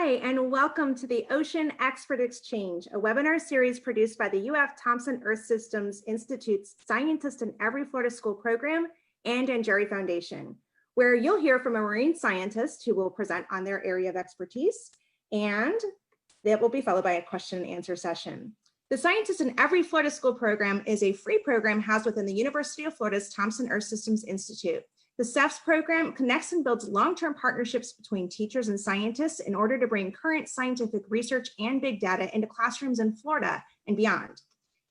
Hi, and welcome to the Ocean Expert Exchange, a webinar series produced by the UF Thomson Earth Systems Institute's Scientist in Every Florida School program and ANGARI Foundation, where you'll hear from a marine scientist who will present on their area of expertise, and that will be followed by a question and answer session. The Scientist in Every Florida School program is a free program housed within the University of Florida's Thomson Earth Systems Institute. The SEFS program connects and builds long-term partnerships between teachers and scientists in order to bring current scientific research and big data into classrooms in Florida and beyond.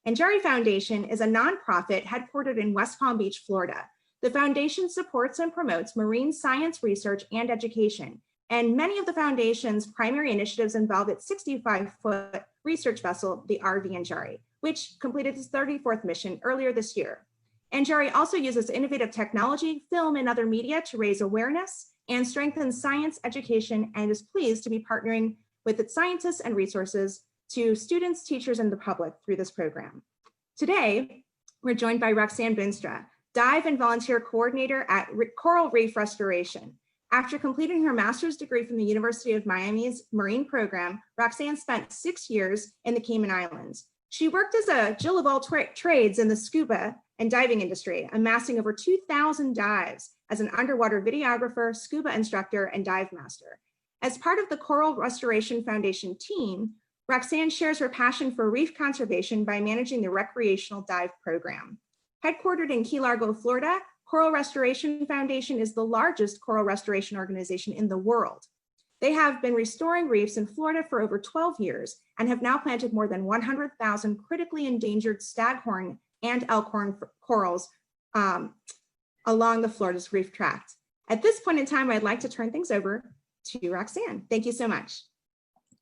ANGARI Foundation is a nonprofit headquartered in West Palm Beach, Florida. The foundation supports and promotes marine science research and education, and many of the foundation's primary initiatives involve its 65-foot research vessel, the RV ANGARI, which completed its 34th mission earlier this year. ANGARI also uses innovative technology, film, and other media to raise awareness and strengthen science education, and is pleased to be partnering with its scientists and resources to students, teachers, and the public through this program. Today, we're joined by Roxane Boonstra, dive and volunteer coordinator at Coral Reef Restoration. After completing her master's degree from the University of Miami's marine program, Roxane spent 6 years in the Cayman Islands. She worked as a Jill of all trades in the scuba and diving industry, amassing over 2,000 dives as an underwater videographer, scuba instructor, and dive master. As part of the Coral Restoration Foundation team, Roxane shares her passion for reef conservation by managing the Recreational Dive Program. Headquartered in Key Largo, Florida, Coral Restoration Foundation is the largest coral restoration organization in the world. They have been restoring reefs in Florida for over 12 years and have now planted more than 100,000 critically endangered staghorn and elkhorn corals along the Florida's reef tract. At this point in time, I'd like to turn things over to Roxane. Thank you so much.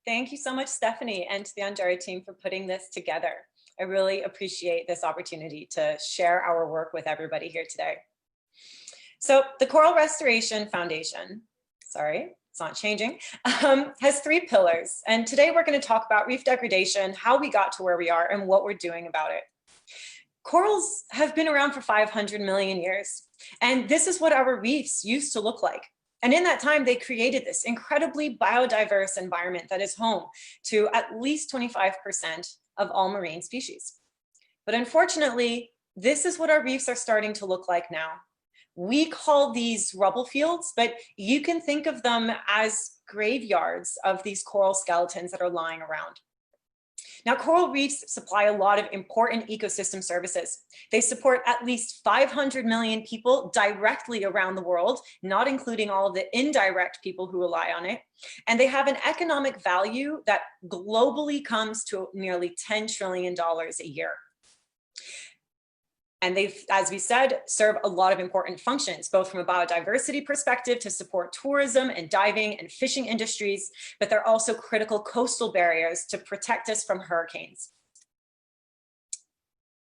Thank you so much, Stephanie, and to the ANGARI team for putting this together. I really appreciate this opportunity to share our work with everybody here today. So the Coral Restoration Foundation, it's not changing, has 3 pillars. And today we're going to talk about reef degradation, how we got to where we are, and what we're doing about it. Corals have been around for 500 million years, and this is what our reefs used to look like. And in that time, they created this incredibly biodiverse environment that is home to at least 25% of all marine species. But unfortunately, this is what our reefs are starting to look like now. We call these rubble fields, but you can think of them as graveyards of these coral skeletons that are lying around. Now, coral reefs supply a lot of important ecosystem services. They support at least 500 million people directly around the world, not including all of the indirect people who rely on it. And they have an economic value that globally comes to nearly $10 trillion a year. And they've, as we said, serve a lot of important functions, both from a biodiversity perspective to support tourism and diving and fishing industries, but they're also critical coastal barriers to protect us from hurricanes.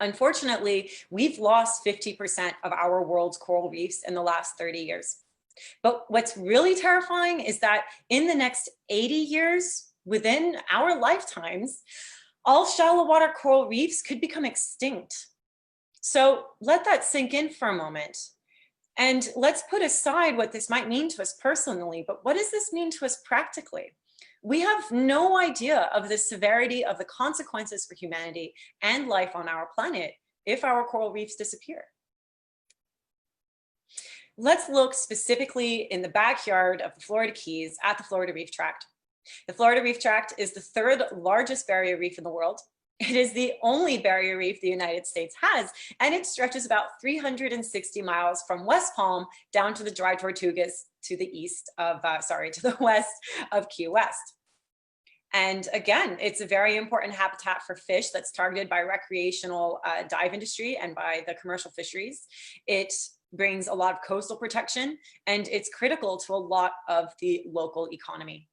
Unfortunately, we've lost 50% of our world's coral reefs in the last 30 years. But what's really terrifying is that in the next 80 years, within our lifetimes, all shallow water coral reefs could become extinct. So let that sink in for a moment. And let's put aside what this might mean to us personally, but what does this mean to us practically? We have no idea of the severity of the consequences for humanity and life on our planet if our coral reefs disappear. Let's look specifically in the backyard of the Florida Keys at the Florida Reef Tract. The Florida Reef Tract is the 3rd largest barrier reef in the world. It is the only barrier reef the United States has, and it stretches about 360 miles from West Palm down to the Dry Tortugas to the to the west of Key West. And again, it's a very important habitat for fish that's targeted by recreational dive industry and by the commercial fisheries. It brings a lot of coastal protection, and it's critical to a lot of the local economy.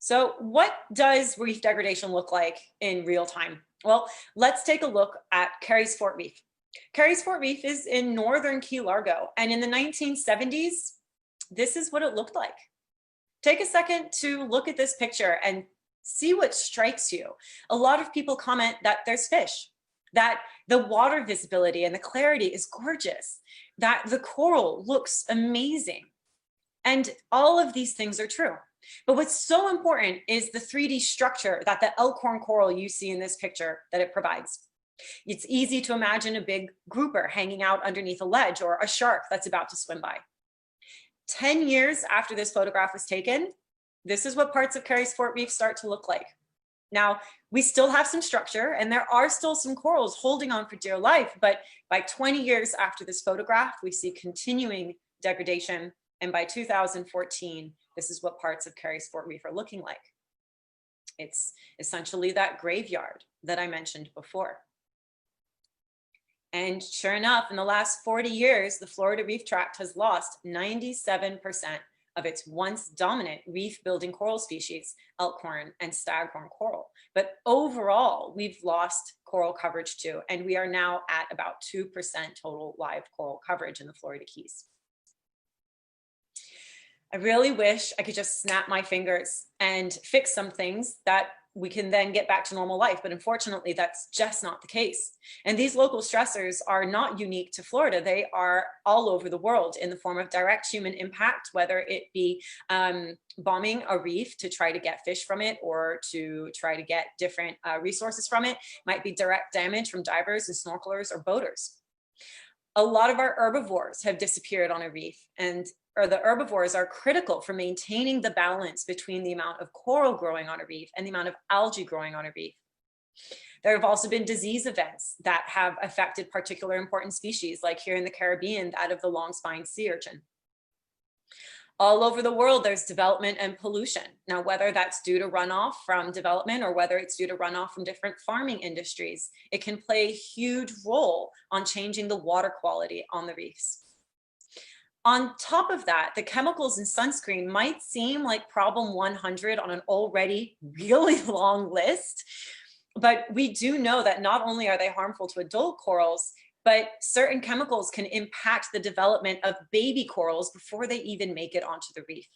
So what does reef degradation look like in real time? Well, let's take a look at Carey's Fort Reef. Carey's Fort Reef is in northern Key Largo, and in the 1970s, this is what it looked like. Take a second to look at this picture and see what strikes you. A lot of people comment that there's fish, that the water visibility and the clarity is gorgeous, that the coral looks amazing. And all of these things are true. But what's so important is the 3D structure that the Elkhorn coral you see in this picture that it provides. It's easy to imagine a big grouper hanging out underneath a ledge or a shark that's about to swim by. 10 years after this photograph was taken, this is what parts of Carey's Fort Reef start to look like. Now, we still have some structure and there are still some corals holding on for dear life, but by 20 years after this photograph, we see continuing degradation. And by 2014, this is what parts of Carey's Fort Reef are looking like. It's essentially that graveyard that I mentioned before. And sure enough, in the last 40 years, the Florida Reef Tract has lost 97% of its once dominant reef building coral species, Elkhorn and Staghorn coral. But overall, we've lost coral coverage too, and we are now at about 2% total live coral coverage in the Florida Keys. I really wish I could just snap my fingers and fix some things that we can then get back to normal life. But unfortunately, that's just not the case. And these local stressors are not unique to Florida. They are all over the world in the form of direct human impact, whether it be bombing a reef to try to get fish from it or to try to get different resources from it. Might be direct damage from divers and snorkelers or boaters. A lot of our herbivores have disappeared on a reef, and the herbivores are critical for maintaining the balance between the amount of coral growing on a reef and the amount of algae growing on a reef. There have also been disease events that have affected particular important species, like here in the Caribbean, that of the long-spined sea urchin. All over the world, there's development and pollution. Now, whether that's due to runoff from development or whether it's due to runoff from different farming industries, it can play a huge role on changing the water quality on the reefs. On top of that, the chemicals in sunscreen might seem like problem 100 on an already really long list, but we do know that not only are they harmful to adult corals, but certain chemicals can impact the development of baby corals before they even make it onto the reef.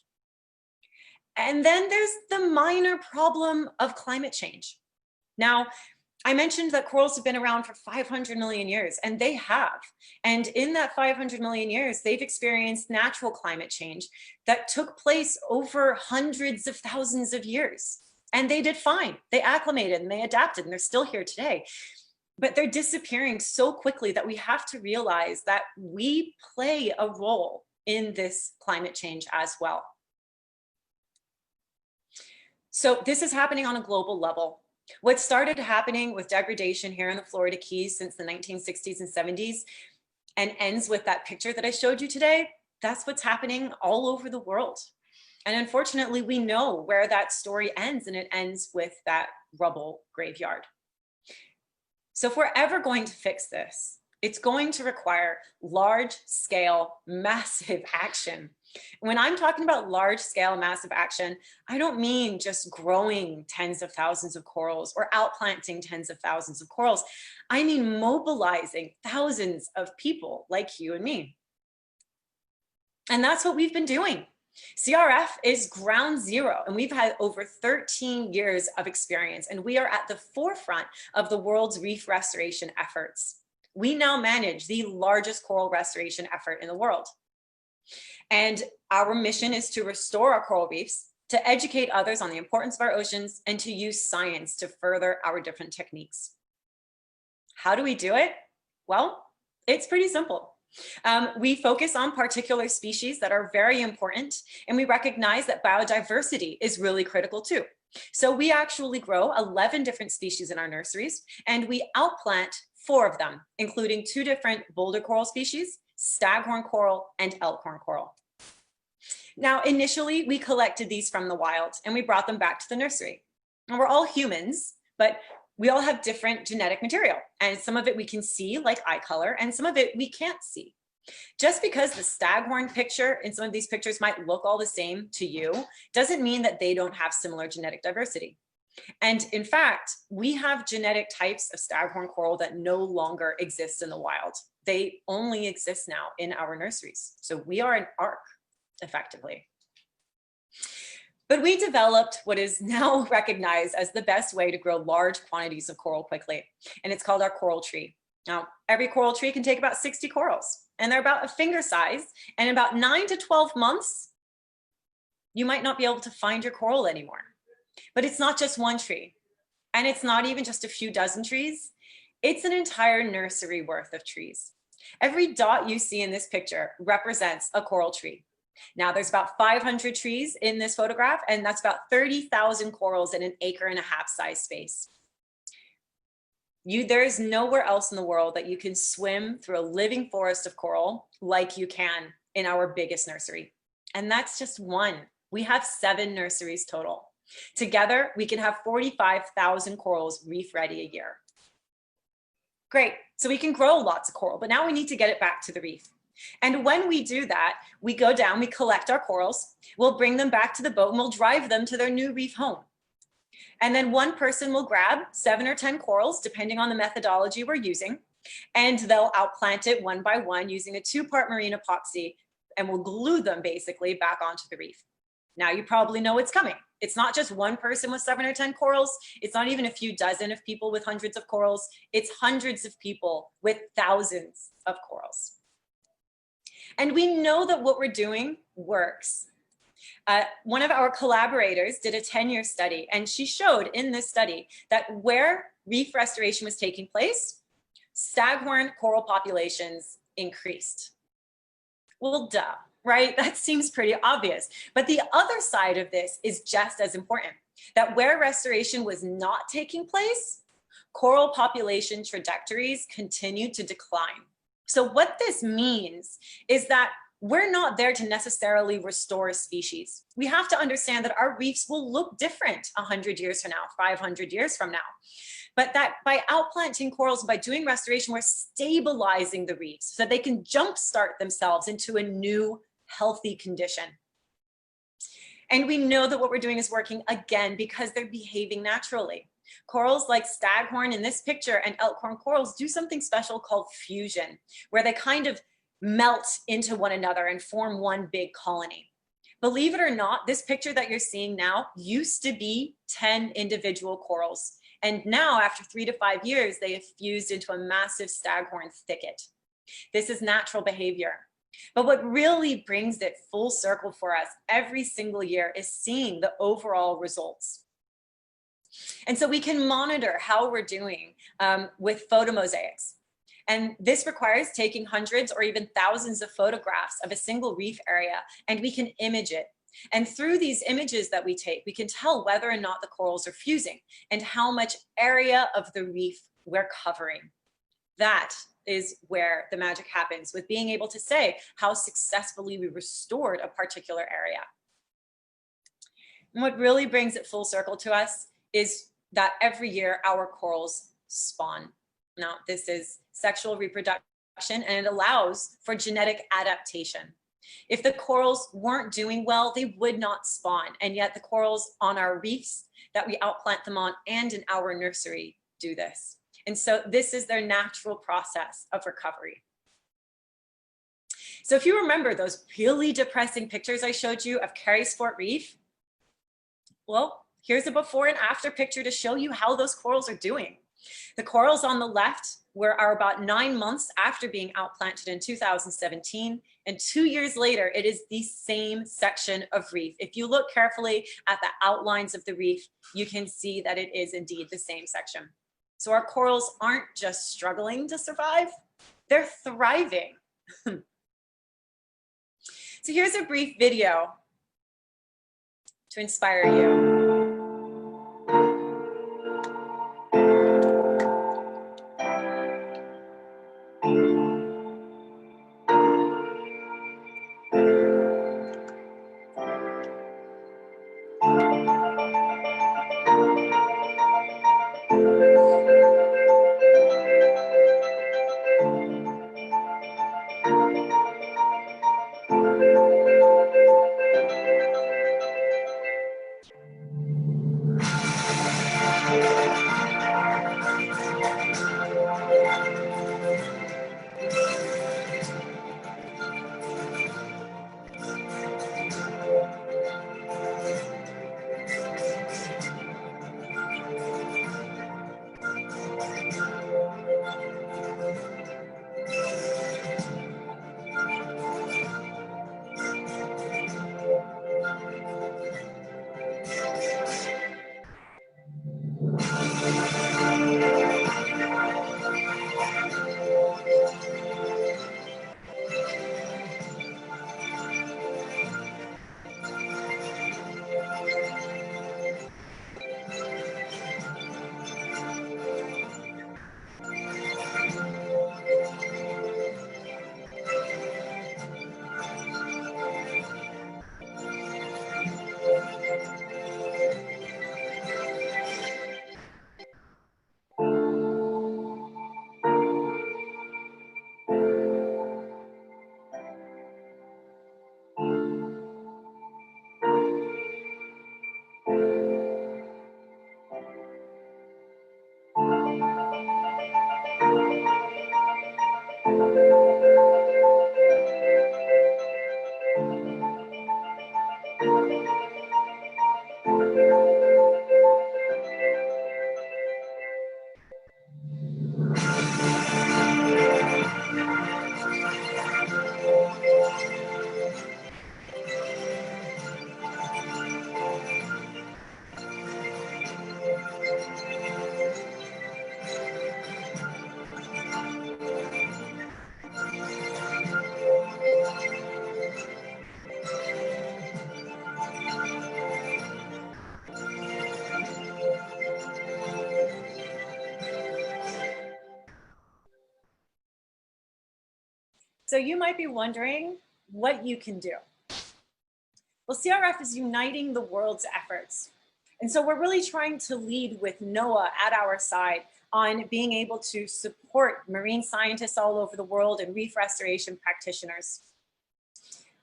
And then there's the minor problem of climate change. Now, I mentioned that corals have been around for 500 million years, and they have. And in that 500 million years, they've experienced natural climate change that took place over hundreds of thousands of years. And they did fine. They acclimated and they adapted, and they're still here today. But they're disappearing so quickly that we have to realize that we play a role in this climate change as well. So this is happening on a global level. What started happening with degradation here in the Florida Keys since the 1960s and 70s and ends with that picture that I showed you today, that's what's happening all over the world. And unfortunately, we know where that story ends, and it ends with that rubble graveyard. So if we're ever going to fix this, it's going to require large-scale, massive action. When I'm talking about large-scale, massive action, I don't mean just growing tens of thousands of corals or outplanting tens of thousands of corals. I mean mobilizing thousands of people like you and me. And that's what we've been doing. CRF is ground zero, and we've had over 13 years of experience, and we are at the forefront of the world's reef restoration efforts. We now manage the largest coral restoration effort in the world. And our mission is to restore our coral reefs, to educate others on the importance of our oceans, and to use science to further our different techniques. How do we do it? Well, it's pretty simple. We focus on particular species that are very important, and we recognize that biodiversity is really critical too. So we actually grow 11 different species in our nurseries, and we outplant 4 of them, including 2 different boulder coral species, Staghorn coral and Elkhorn coral. Now, initially, we collected these from the wild, and we brought them back to the nursery. And we're all humans, but we all have different genetic material, and some of it we can see, like eye color, and some of it we can't see. Just because the Staghorn picture in some of these pictures might look all the same to you, doesn't mean that they don't have similar genetic diversity. And in fact, we have genetic types of Staghorn coral that no longer exist in the wild. They only exist now in our nurseries. So we are an ark, effectively. But we developed what is now recognized as the best way to grow large quantities of coral quickly, and it's called our coral tree. Now, every coral tree can take about 60 corals, and they're about a finger size, and in about 9 to 12 months, you might not be able to find your coral anymore. But it's not just one tree, and it's not even just a few dozen trees. It's an entire nursery worth of trees. Every dot you see in this picture represents a coral tree. Now there's about 500 trees in this photograph, and that's about 30,000 corals in an 1.5 acre size space. There is nowhere else in the world that you can swim through a living forest of coral like you can in our biggest nursery. And that's just one. We have 7 nurseries total. Together, we can have 45,000 corals reef ready a year. Great, so we can grow lots of coral, but now we need to get it back to the reef. And when we do that, we go down, we collect our corals, we'll bring them back to the boat and we'll drive them to their new reef home. And then one person will grab 7 or 10 corals, depending on the methodology we're using, and they'll outplant it one by one using a 2-part marine epoxy, and we'll glue them basically back onto the reef. Now you probably know what's coming. It's not just one person with 7 or 10 corals. It's not even a few dozen of people with hundreds of corals. It's hundreds of people with thousands of corals. And we know that what we're doing works. One of our collaborators did a 10-year study, and she showed in this study that where reef restoration was taking place, staghorn coral populations increased. Well, duh, right? That seems pretty obvious. But the other side of this is just as important, that where restoration was not taking place, coral population trajectories continued to decline. So what this means is that we're not there to necessarily restore a species. We have to understand that our reefs will look different 100 years from now, 500 years from now. But that by outplanting corals, by doing restoration, we're stabilizing the reefs so they can jumpstart themselves into a new healthy condition. And we know that what we're doing is working again because they're behaving naturally. Corals like staghorn in this picture and elkhorn corals do something special called fusion, where they kind of melt into one another and form one big colony. Believe it or not, this picture that you're seeing now used to be 10 individual corals. And now, after 3 to 5 years, they have fused into a massive staghorn thicket. This is natural behavior. But what really brings it full circle for us every single year is seeing the overall results. And so we can monitor how we're doing with photomosaics. And this requires taking hundreds or even thousands of photographs of a single reef area, and we can image it. And through these images that we take, we can tell whether or not the corals are fusing and how much area of the reef we're covering. That is where the magic happens with being able to say how successfully we restored a particular area. And what really brings it full circle to us is that every year our corals spawn. Now, this is sexual reproduction, and it allows for genetic adaptation. If the corals weren't doing well, they would not spawn. And yet the corals on our reefs that we outplant them on and in our nursery do this. And so this is their natural process of recovery. So if you remember those really depressing pictures I showed you of Carysfort Reef, well, here's a before and after picture to show you how those corals are doing. The corals on the left are about 9 months after being outplanted in 2017. And 2 years later, it is the same section of reef. If you look carefully at the outlines of the reef, you can see that it is indeed the same section. So our corals aren't just struggling to survive, they're thriving. So here's a brief video to inspire you. So you might be wondering what you can do. Well, CRF is uniting the world's efforts. And so we're really trying to lead with NOAA at our side on being able to support marine scientists all over the world and reef restoration practitioners.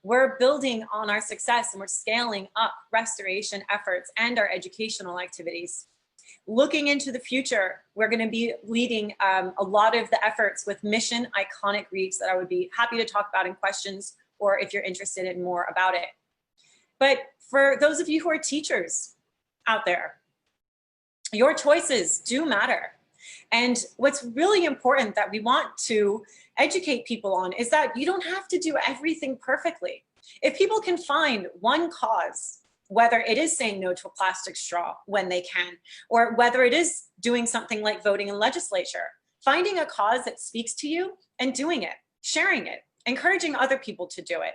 We're building on our success and we're scaling up restoration efforts and our educational activities. Looking into the future, we're going to be leading a lot of the efforts with mission iconic reefs that I would be happy to talk about in questions or if you're interested in more about it. But for those of you who are teachers out there, your choices do matter. And what's really important that we want to educate people on is that you don't have to do everything perfectly. If people can find one cause, whether it is saying no to a plastic straw when they can, or whether it is doing something like voting in legislature, finding a cause that speaks to you and doing it, sharing it, encouraging other people to do it.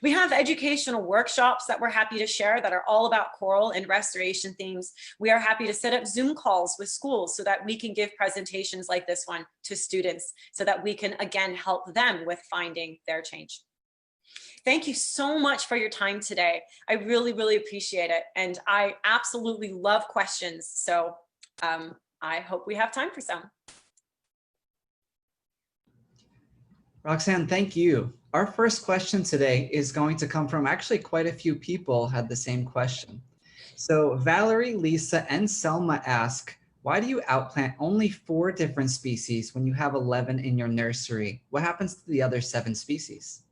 We have educational workshops that we're happy to share that are all about coral and restoration themes. We are happy to set up Zoom calls with schools so that we can give presentations like this one to students so that we can, again, help them with finding their change. Thank you so much for your time today. I really, really appreciate it. And I absolutely love questions. So I hope we have time for some. Roxane, thank you. Our first question today is going to come from actually quite a few people had the same question. So Valerie, Lisa, and Selma ask, why do you outplant only 4 different species when you have 11 in your nursery? What happens to the other 7 species?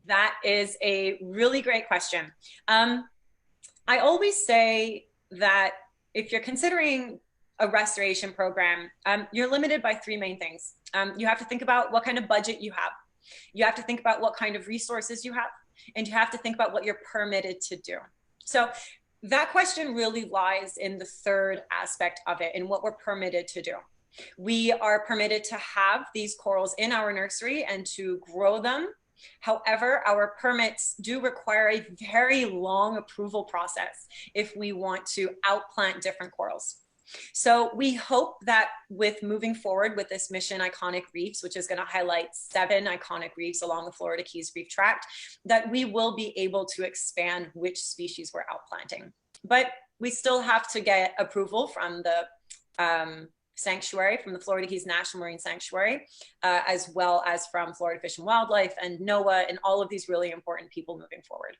That is a really great question. I always say that if you're considering a restoration program, you're limited by 3 main things. You have to think about what kind of budget you have. You have to think about what kind of resources you have, and you have to think about what you're permitted to do. So that question really lies in the 3rd aspect of it, in what we're permitted to do. We are permitted to have these corals in our nursery and to grow them. However, our permits do require a very long approval process if we want to outplant different corals. So we hope that with moving forward with this mission iconic reefs, which is going to highlight 7 iconic reefs along the Florida Keys Reef Tract, that we will be able to expand which species we're outplanting. But we still have to get approval from the sanctuary, from the Florida Keys National Marine Sanctuary, as well as from Florida Fish and Wildlife and NOAA and all of these really important people moving forward.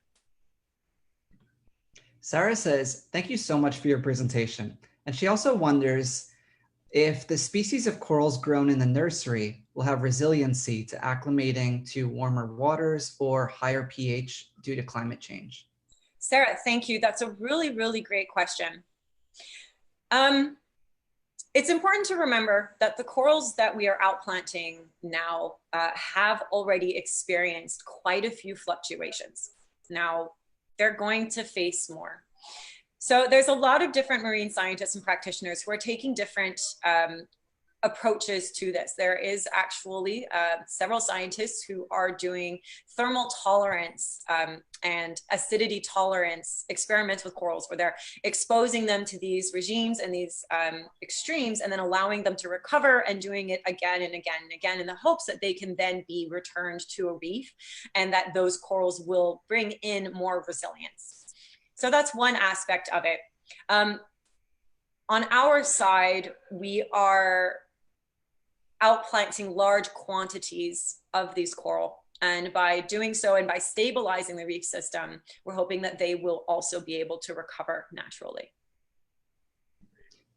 Sarah says, thank you so much for your presentation. And she also wonders if the species of corals grown in the nursery will have resiliency to acclimating to warmer waters or higher pH due to climate change. Sarah, thank you. That's a really, really great question. It's important to remember that the corals that we are outplanting now have already experienced quite a few fluctuations. Now, they're going to face more. So there's a lot of different marine scientists and practitioners who are taking different approaches to this. There is actually several scientists who are doing thermal tolerance and acidity tolerance experiments with corals, where they're exposing them to these regimes and these extremes and then allowing them to recover and doing it again and again and again in the hopes that they can then be returned to a reef and that those corals will bring in more resilience. So that's one aspect of it. On our side, we are outplanting large quantities of these coral. And by doing so and by stabilizing the reef system, we're hoping that they will also be able to recover naturally.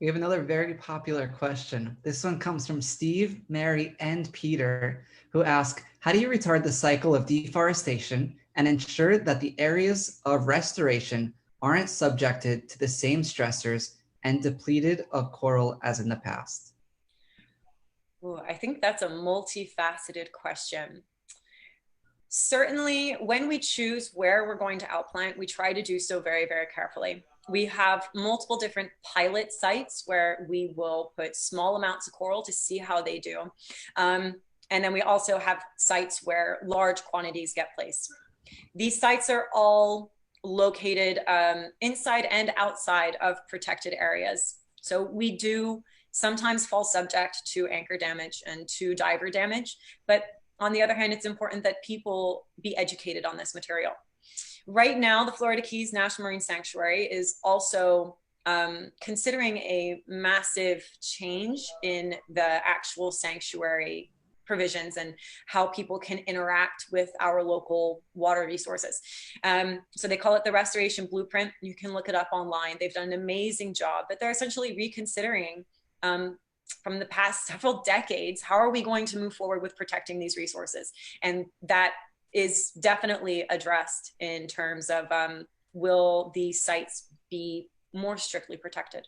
We have another very popular question. This one comes from Steve, Mary, and Peter, who ask, how do you retard the cycle of deforestation and ensure that the areas of restoration aren't subjected to the same stressors and depleted of coral as in the past? Ooh, I think that's a multifaceted question. Certainly, when we choose where we're going to outplant, we try to do so very, very carefully. We have multiple different pilot sites where we will put small amounts of coral to see how they do. And then we also have sites where large quantities get placed. These sites are all located inside and outside of protected areas. So we do sometimes fall subject to anchor damage and to diver damage, but on the other hand, it's important that people be educated on this material. Right now, the Florida Keys National Marine Sanctuary is also considering a massive change in the actual sanctuary provisions and how people can interact with our local water resources. So they call it the Restoration Blueprint. You can look it up online. They've done an amazing job, but they're essentially reconsidering from the past several decades, how are we going to move forward with protecting these resources? And that is definitely addressed in terms of will these sites be more strictly protected?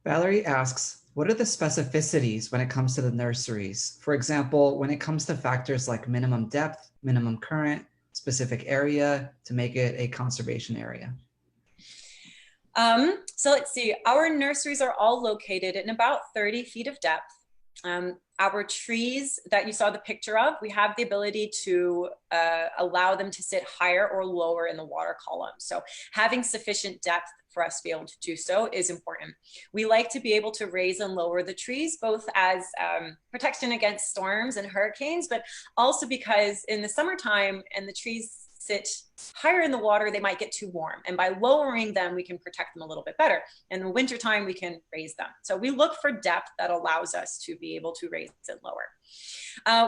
Valerie asks, what are the specificities when it comes to the nurseries? For example, when it comes to factors like minimum depth, minimum current, specific area to make it a conservation area. So let's see, our nurseries are all located in about 30 feet of depth. Our trees that you saw the picture of, we have the ability to allow them to sit higher or lower in the water column. So having sufficient depth for us to be able to do so is important. We like to be able to raise and lower the trees, both as protection against storms and hurricanes, but also because in the summertime and the trees sit higher in the water, they might get too warm. And by lowering them, we can protect them a little bit better. In the wintertime, we can raise them. So we look for depth that allows us to be able to raise and lower.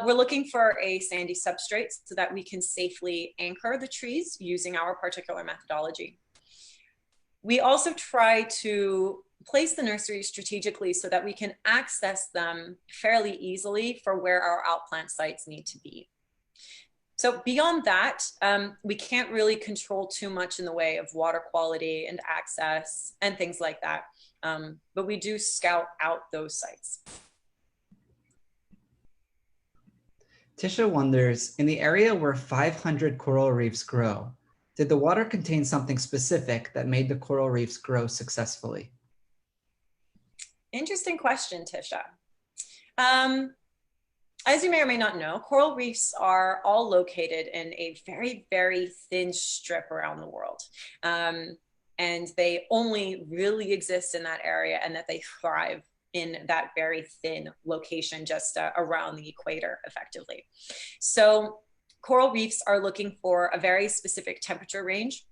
We're looking for a sandy substrate so that we can safely anchor the trees using our particular methodology. We also try to place the nursery strategically so that we can access them fairly easily for where our outplant sites need to be. So beyond that, we can't really control too much in the way of water quality and access and things like that. But we do scout out those sites. Tisha wonders, in the area where 500 coral reefs grow, did the water contain something specific that made the coral reefs grow successfully? Interesting question, Tisha. As you may or may not know, coral reefs are all located in a very, very thin strip around the world. And they only really exist in that area and that they thrive in that very thin location just around the equator, effectively. So coral reefs are looking for a very specific temperature range,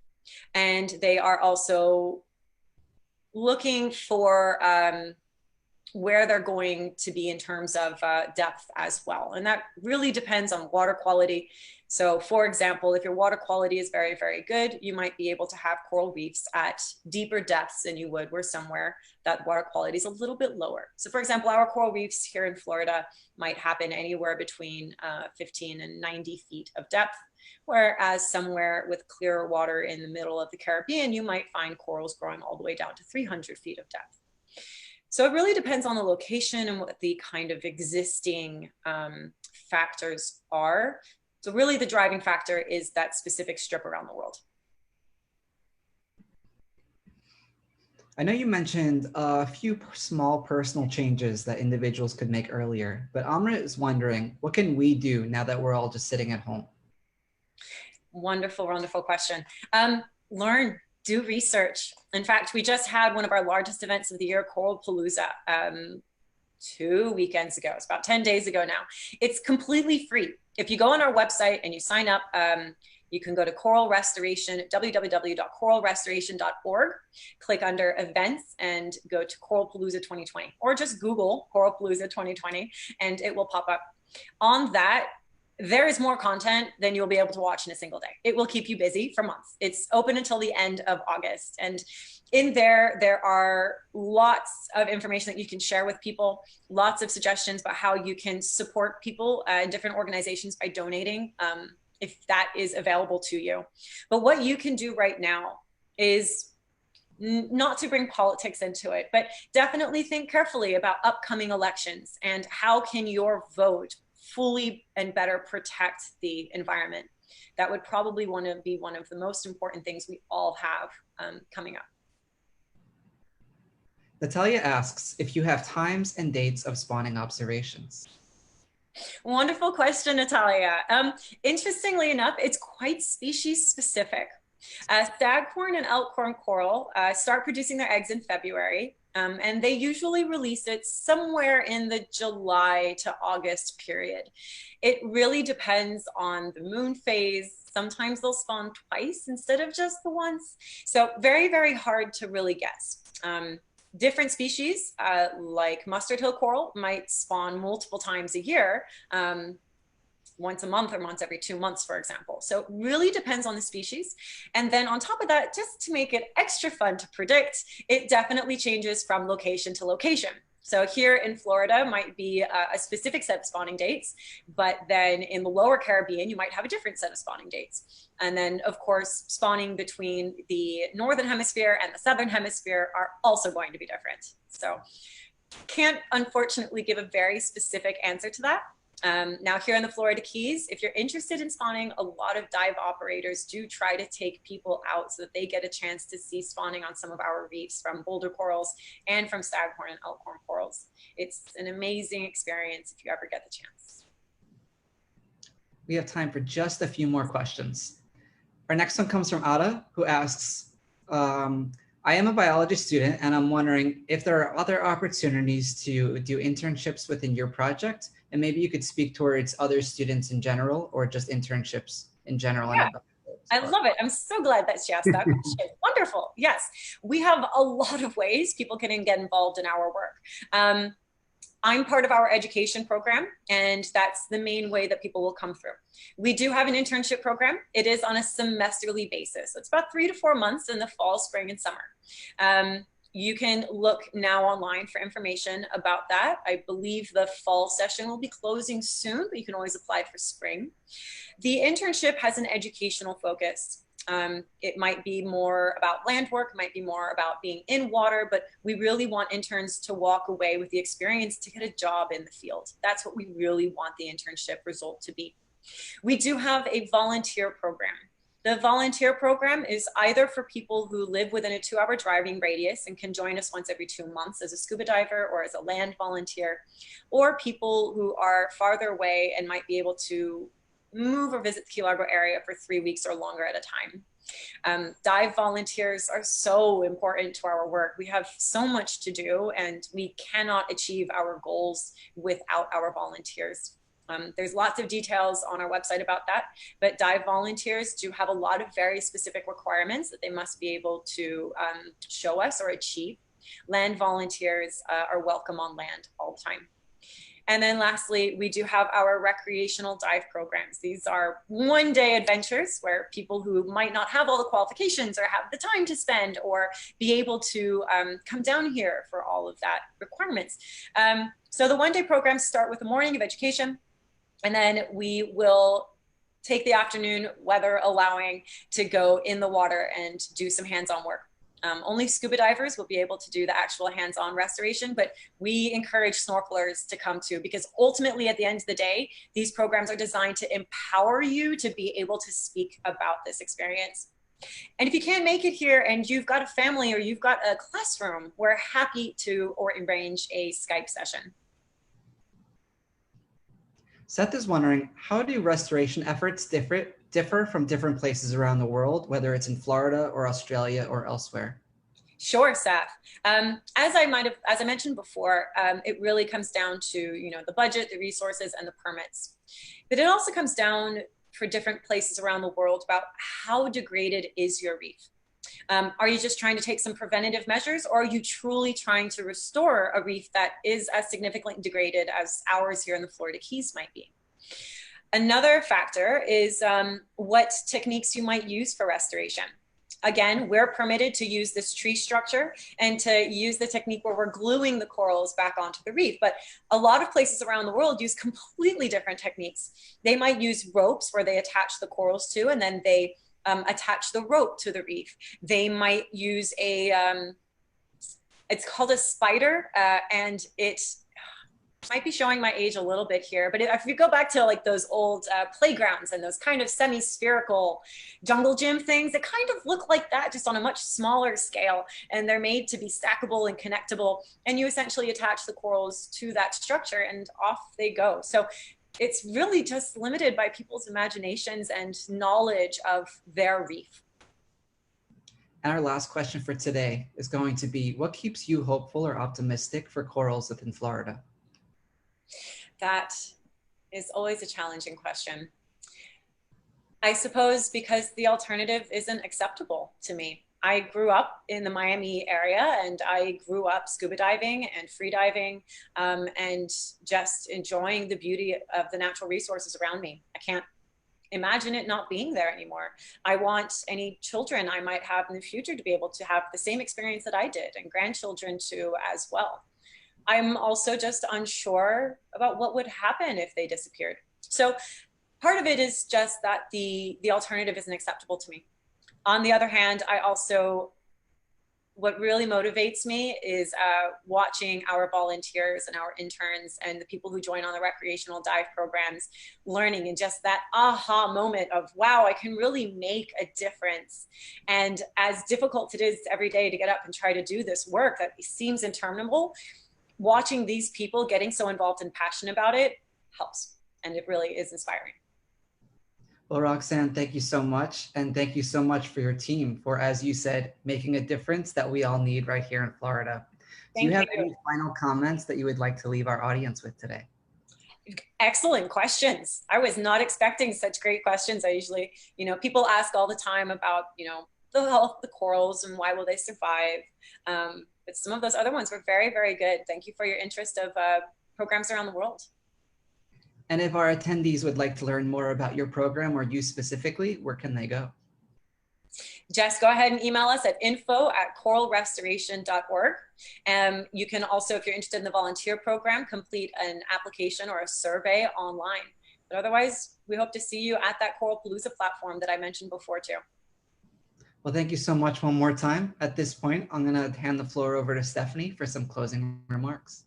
and they are also looking for where they're going to be in terms of depth as well. And that really depends on water quality. So for example, if your water quality is very, very good, you might be able to have coral reefs at deeper depths than you would where somewhere that water quality is a little bit lower. So for example, our coral reefs here in Florida might happen anywhere between 15 and 90 feet of depth, whereas somewhere with clearer water in the middle of the Caribbean, you might find corals growing all the way down to 300 feet of depth. So it really depends on the location and what the kind of existing factors are. So really the driving factor is that specific strip around the world. I know you mentioned a few small personal changes that individuals could make earlier, but Amrit is wondering, what can we do now that we're all just sitting at home? Wonderful, wonderful question. Learn. Do research. In fact, we just had one of our largest events of the year, Coral Palooza, 2 weekends ago. It's about 10 days ago now. It's completely free. If you go on our website and you sign up, you can go to Coral Restoration, www.coralrestoration.org, click under events and go to Coral Palooza 2020, or just Google Coral Palooza 2020 and it will pop up. On that, there is more content than you'll be able to watch in a single day. It will keep you busy for months. It's open until the end of August. And in there, there are lots of information that you can share with people, lots of suggestions about how you can support people in different organizations by donating, if that is available to you. But what you can do right now is not to bring politics into it, but definitely think carefully about upcoming elections and how can your vote fully and better protect the environment. That would probably want to be one of the most important things we all have coming up. Natalia asks if you have times and dates of spawning observations. Wonderful question, Natalia. Interestingly enough, it's quite species specific. Staghorn and Elkhorn coral start producing their eggs in February. And they usually release it somewhere in the July to August period. It really depends on the moon phase. Sometimes they'll spawn twice instead of just the once. So very, very hard to really guess. Different species like mustard hill coral might spawn multiple times a year, once a month or once every 2 months, for example. So it really depends on the species. And then on top of that, just to make it extra fun to predict, it definitely changes from location to location. So here in Florida might be a specific set of spawning dates, but then in the lower Caribbean, you might have a different set of spawning dates. And then of course, spawning between the Northern Hemisphere and the Southern Hemisphere are also going to be different. So can't unfortunately give a very specific answer to that. Now here in the Florida Keys, if you're interested in spawning, a lot of dive operators do try to take people out so that they get a chance to see spawning on some of our reefs from boulder corals and from staghorn and elkhorn corals. It's an amazing experience if you ever get the chance. We have time for just a few more questions. Our next one comes from Ada, who asks, I am a biology student and I'm wondering if there are other opportunities to do internships within your project, and maybe you could speak towards other students in general or just internships in general. Yeah, I love it. I'm so glad that she asked that question. Wonderful. Yes, we have a lot of ways people can get involved in our work. I'm part of our education program, and that's the main way that people will come through. We do have an internship program. It is on a semesterly basis. It's about 3 to 4 months in the fall, spring, and summer. You can look now online for information about that. I believe the fall session will be closing soon, but you can always apply for spring. The internship has an educational focus. It might be more about land work, might be more about being in water, but we really want interns to walk away with the experience to get a job in the field. That's what we really want the internship result to be. We do have a volunteer program. The volunteer program is either for people who live within a 2-hour driving radius and can join us once every 2 months as a scuba diver or as a land volunteer, or people who are farther away and might be able to move or visit the Key Largo area for 3 weeks or longer at a time. Dive volunteers are so important to our work. We have so much to do and we cannot achieve our goals without our volunteers. There's lots of details on our website about that, but dive volunteers do have a lot of very specific requirements that they must be able to show us or achieve. Land volunteers are welcome on land all the time. And then lastly, we do have our recreational dive programs. These are one-day adventures where people who might not have all the qualifications or have the time to spend or be able to come down here for all of that requirements. So the one-day programs start with a morning of education, and then we will take the afternoon, weather allowing, to go in the water and do some hands-on work. Only scuba divers will be able to do the actual hands-on restoration, but we encourage snorkelers to come too, because ultimately at the end of the day, these programs are designed to empower you to be able to speak about this experience. And if you can't make it here and you've got a family or you've got a classroom, we're happy to arrange a Skype session. Seth is wondering, how do restoration efforts differ from different places around the world, whether it's in Florida or Australia or elsewhere? Sure, Seth. As I mentioned before, it really comes down to the budget, the resources, and the permits. But it also comes down for different places around the world about how degraded is your reef. Are you just trying to take some preventative measures, or are you truly trying to restore a reef that is as significantly degraded as ours here in the Florida Keys might be? Another factor is what techniques you might use for restoration. Again, we're permitted to use this tree structure and to use the technique where we're gluing the corals back onto the reef. But a lot of places around the world use completely different techniques. They might use ropes where they attach the corals to, and then they attach the rope to the reef. They might use it's called a spider, and it might be showing my age a little bit here, but if you go back to like those old playgrounds and those kind of semi-spherical jungle gym things, that kind of look like that, just on a much smaller scale, and they're made to be stackable and connectable, and you essentially attach the corals to that structure and off they go. So it's really just limited by people's imaginations and knowledge of their reef. And our last question for today is going to be, what keeps you hopeful or optimistic for corals within Florida? That is always a challenging question. I suppose because the alternative isn't acceptable to me. I grew up in the Miami area, and I grew up scuba diving and free diving, and just enjoying the beauty of the natural resources around me. I can't imagine it not being there anymore. I want any children I might have in the future to be able to have the same experience that I did, and grandchildren too as well. I'm also just unsure about what would happen if they disappeared. So part of it is just that the alternative isn't acceptable to me. On the other hand, what really motivates me is watching our volunteers and our interns and the people who join on the recreational dive programs, learning, and just that aha moment of, wow, I can really make a difference. And as difficult it is every day to get up and try to do this work that seems interminable, watching these people getting so involved and passionate about it helps. And it really is inspiring. Well, Roxane, thank you so much. And thank you so much for your team for, as you said, making a difference that we all need right here in Florida. Do you have any final comments that you would like to leave our audience with today? Excellent questions. I was not expecting such great questions. I usually, people ask all the time about, the health of the corals and why will they survive. But some of those other ones were very, very good. Thank you for your interest of programs around the world. And if our attendees would like to learn more about your program or you specifically, where can they go? Just go ahead and email us at info@coralrestoration.org. You can also, if you're interested in the volunteer program, complete an application or a survey online. But otherwise, we hope to see you at that Coralpalooza platform that I mentioned before too. Well, thank you so much one more time. At this point, I'm going to hand the floor over to Stephanie for some closing remarks.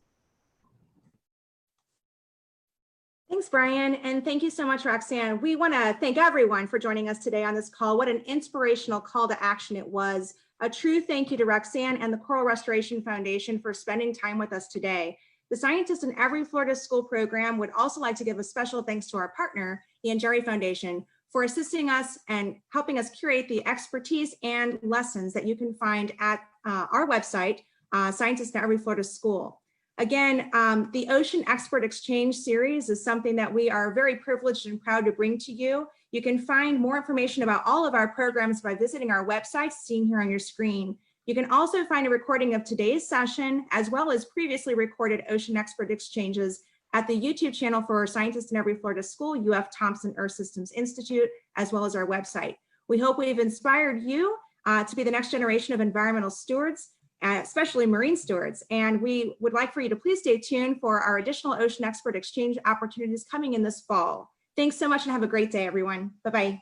Thanks, Brian. And thank you so much, Roxane. We want to thank everyone for joining us today on this call. What an inspirational call to action it was. A true thank you to Roxane and the Coral Restoration Foundation for spending time with us today. The scientists in every Florida school program would also like to give a special thanks to our partner, the ANGARI Foundation, for assisting us and helping us curate the expertise and lessons that you can find at our website, Scientists in Every Florida School. Again, the Ocean Expert Exchange Series is something that we are very privileged and proud to bring to you. You can find more information about all of our programs by visiting our website, seen here on your screen. You can also find a recording of today's session, as well as previously recorded Ocean Expert Exchanges at the YouTube channel for Scientists in Every Florida School, UF Thompson Earth Systems Institute, as well as our website. We hope we've inspired you to be the next generation of environmental stewards, especially marine stewards. And we would like for you to please stay tuned for our additional Ocean Expert Exchange opportunities coming in this fall. Thanks so much and have a great day, everyone. Bye-bye.